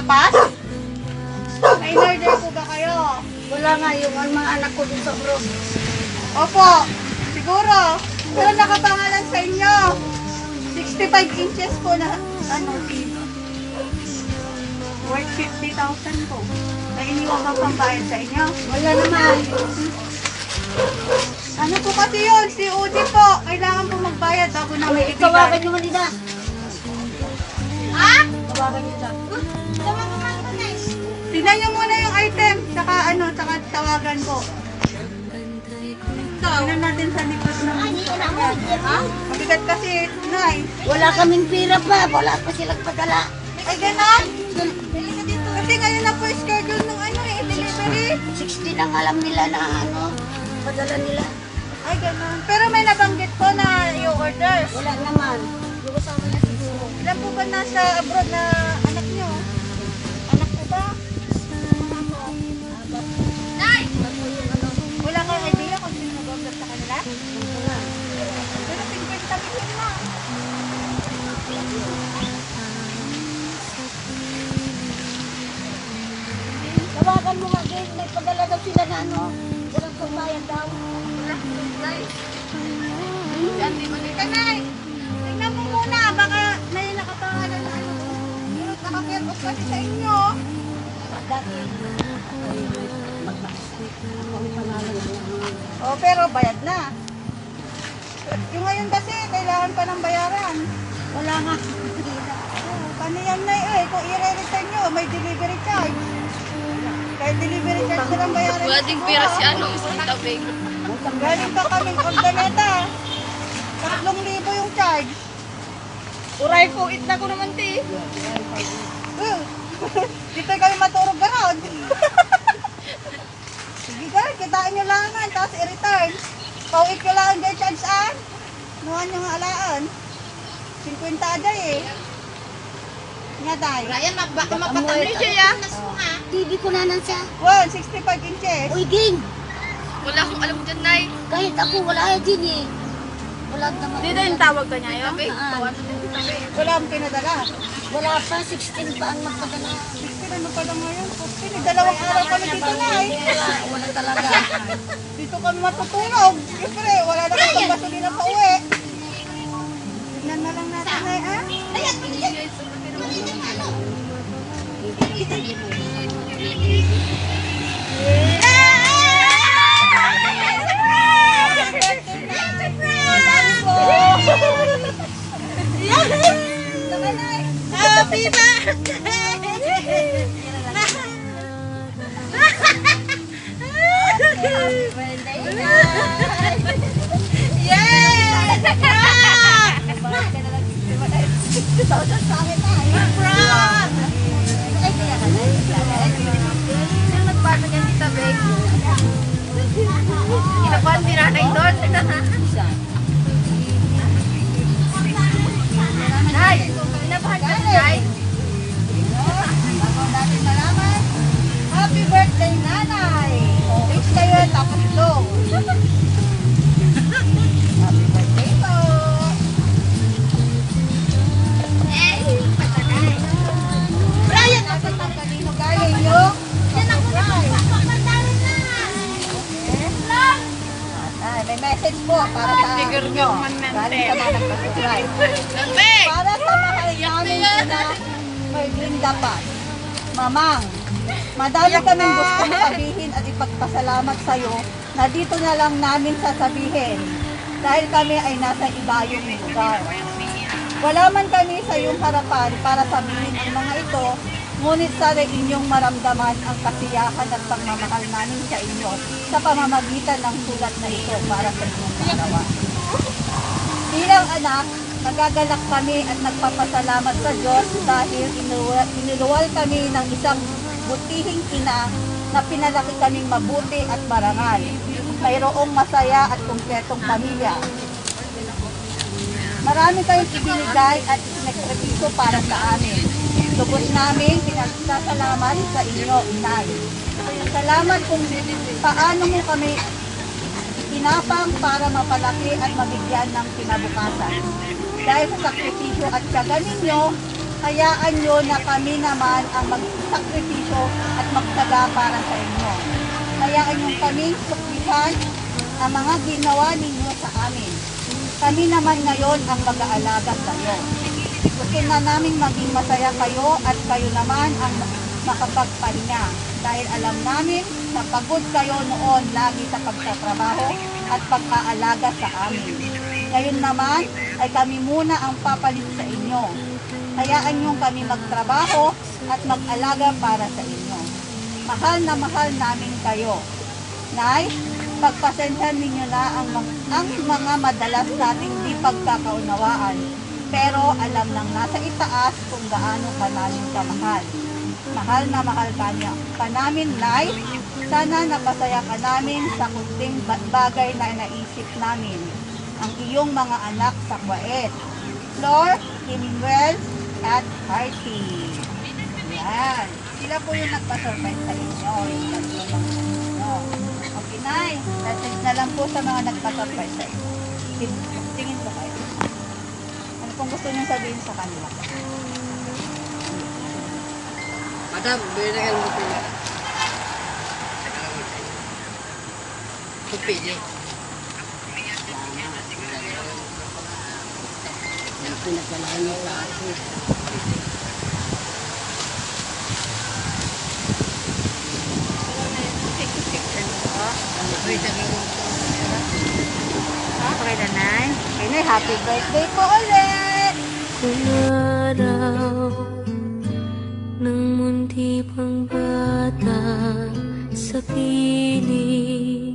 gapas? May in-order po ba kayo? Wala nga yung mga anak ko dun sa bro. Opo, siguro. Pero nakapangalan sa inyo. 65 inches po na TV. Worth 50,000 po. May iniwan bang pambayad sa inyo? Wala naman. Ano po kasi yun? Si Udi po. Kailangan po magbayad bago na may Tawagan ibigay. nyo Manila. Ha? Tawagan nyo lang. Tignan nyo muna yung item. Saka tawagan ko. Tignan natin sa likod ng ha? Mabigat kasi, Nay. Wala kaming pira pa. Wala pa silang padala. Ay, gano'n? Kasi ngayon na po schedule ng delivery. 60 lang alam nila na padala nila. Ay, gano'n. Pero may nabanggit po na i-order. Wala naman. Lugasama na siguro. Ilan po ba nasa abroad na anak nyo? Anak ko ba? Nay! Wala kang idea kung sino nag-order sa kanila? Pero 50 million na. Tawagan mo nga din. May padala daw sila na walang pambayad daw. Yan, di ba dito, Nay? Tingnan mo muna, baka may nakapangalan na Pero nakapirpos kasi sa inyo. Dati. Oh, pero bayad na. Yung ngayon kasi, kailangan pa ng bayaran. Wala nga. Paano yan, Nay? Kung i-return nyo, may delivery charge. Kahit delivery charge na lang bayaran. Wala ding pera si si Tabing. Galing pa kaming organeta. 3,000 yung charge. Uray po, it na ko naman, te. Dito kami maturog ganon. Sige ka, kitain nyo lang naman, tapos i-return. Pauwi ko lang dyan charge an. Nuhan nyo nga alaan. 50 aday eh. Nga tayo. Ryan, baka mapatanoy siya, ya. TV ko na nan siya. 65 inches. Uy, ging. Wala akong alam dyan, Nay. Kahit ako, wala din eh. Wala naman. Dito yung tawag ka niya, yun? Wala akong pinadala. Wala pa, 16 pa ang magpadala. 60 ano pa lang ngayon. 15, dalawang araw kami dito na eh. Wala talaga. Dito kami matutulog. Siyempre, wala na kami gasolina pa uwi. Tignan na lang natin ay Happy birthday! Kinakuhan din nanay doon. Nay, pinabahan ka na, Nay. Happy birthday, nanay! Wish kayo tatlo. Happy birthday po! Brian, nasa kanino galing nyo? Ay, may message po para sa inyo. Galing sa mga nagpasubscribe. Tabing! Para sa mahal namin sila, Merlinda Paz. Mamang, madami kaming gustong sabihin at ipagpasalamat sa iyo na dito na lang namin sasabihin dahil kami ay nasa ibayong lugar. Wala man kami sa iyong harapan para sabihin ang mga ito, ngunit sana inyong maramdaman ang kasiyahan at pagmamahal namin sa inyo sa pamamagitan ng sulat na ito para sa inyong magawa. Bilang anak, nagagalak kami at nagpapasalamat sa Diyos dahil iniluwal kami ng isang butihing ina na pinalaki kaming mabuti at marangal. Mayroong masaya at kumpletong pamilya. Marami kayong ibinigay at isinagpapito para sa amin. Lubos namin pinagsasalamat sa inyo, Inay. Salamat kung paano mo kami tinapang para mapalaki at mabigyan ng kinabukasan. Dahil sa sakripisyo at tiyaga ninyo, Hayaan nyo na kami naman ang magsakripisyo at magtaga para sa inyo. Hayaan nyo kaming suklihan ang mga ginawa ninyo sa amin. Kami naman ngayon ang mag-aalaga sa iyo. Gusto na namin maging masaya kayo at kayo naman ang makapagpahinga. Dahil alam namin na pagod kayo noon lagi sa pagtatrabaho at pag-aalaga sa amin. Ngayon naman ay kami muna ang papalit sa inyo. Hayaan nyo kami magtrabaho at mag-alaga para sa inyo. Mahal na mahal namin kayo. Nay, pagpasensyahan ninyo na ang mga madalas nating di pagkakaunawaan. Pero alam ng nasa itaas kung gaano ka namin kamahal. Mahal na mahal ka namin, Nay. Sana napasaya ka namin sa kunting bagay na naisip namin. Ang iyong mga anak sa Kuwait. Flor, Kimwell, at Artie. Yan. Sila po yung nagpa-surprise sa inyo. Yung tatlo lang sa inyo. Okay, Nay. Message na lang po sa mga nagpa-surprise sa inyo. Tingin po kayo. Ano pong gusto niyo sabihin sa kanila? Madam, bigyan mo pila. Kupili. Yung pinagdalahan mo sa akin. Okay na, Nay. Okay, Nay. Happy birthday po ulit! Kung araw ng munti pang bata sa piling